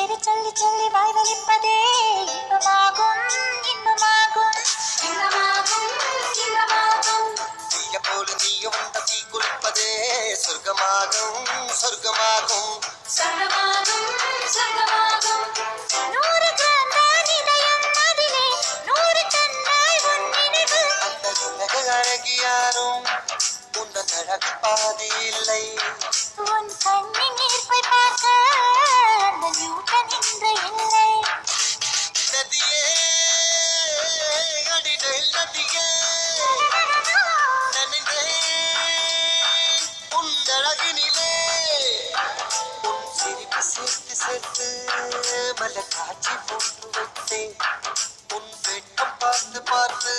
பேரு சொல்லி சொல்லி வாழ்வழிப்பதே இன்பமாகும் இன்பமாகும் இன்பமாகும் இன்பமாகும். தீய போல நீயும் தீ குளிப்பதே சொர்க்கமாகும் சொர்க்கமாகும் சொர்க்கமாகும் சொர்க்கமாகும். 100 கிராம் தான் இதயம் அதிலே 100 கண்ணாய் உன் நினைவு. அந்த உலக அழகி யாரும் உன்னன் அழகு பாதி இல்லை. உன் கண்ணின் ஈர்ப்பை பார்க்க அந்த நியூட்டன் இன்று இல்லை. நதியே அடிநெல் நதியே நனைந்தேன் உன் அழகினிலே. உன் சிரிப்பு சேர்த்து சேர்த்து மலர் காட்சி போன்று வைத்தேன். உன் வெட்கம் பார்த்து பார்த்து